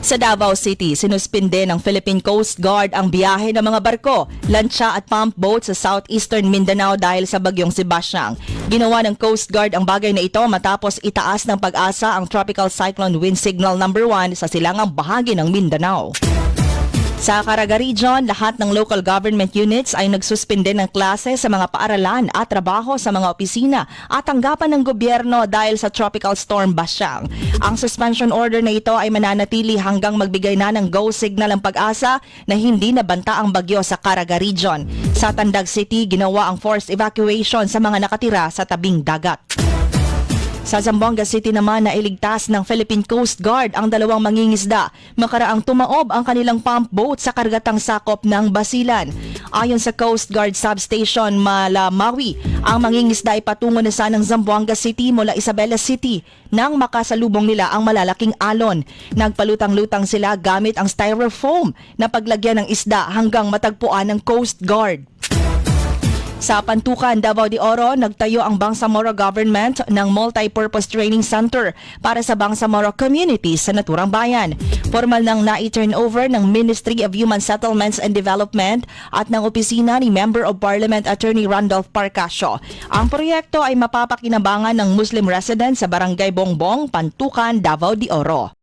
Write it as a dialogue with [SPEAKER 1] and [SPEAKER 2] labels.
[SPEAKER 1] Sa Davao City, sinuspinde ng Philippine Coast Guard ang biyahe ng mga barko, lancha at pump boat sa southeastern Mindanao dahil sa bagyong Sebastian. Ginawa ng Coast Guard ang bagay na ito matapos itaas ng Pag-asa ang Tropical Cyclone Wind Signal number 1 sa silangang bahagi ng Mindanao. Sa Caraga Region, lahat ng local government units ay nagsuspinde ng klase sa mga paaralan at trabaho sa mga opisina at tanggapan ng gobyerno dahil sa Tropical Storm Basyang. Ang suspension order na ito ay mananatili hanggang magbigay na ng go signal ang Pag-asa na hindi nabanta ang bagyo sa Caraga Region. Sa Tandag City, ginawa ang forced evacuation sa mga nakatira sa tabing dagat. Sa Zamboanga City naman, nailigtas ng Philippine Coast Guard ang dalawang mangingisda makaraang tumaob ang kanilang pump boat sa kargatang sakop ng Basilan. Ayon sa Coast Guard Substation Malamawi, ang mangingisda ay patungo na ng Zamboanga City mula Isabela City nang makasalubong nila ang malalaking alon. Nagpalutang-lutang sila gamit ang styrofoam na paglagyan ng isda hanggang matagpuan ng Coast Guard. Sa Pantukan, Davao de Oro, nagtayo ang Bangsamoro Government ng Multi-Purpose Training Center para sa Bangsamoro communities sa naturang bayan. Formal nang na-turn over ng Ministry of Human Settlements and Development at ng opisina ni Member of Parliament Attorney Randolph Parcasio. Ang proyekto ay mapapakinabangan ng Muslim residents sa Barangay Bongbong, Pantukan, Davao de Oro.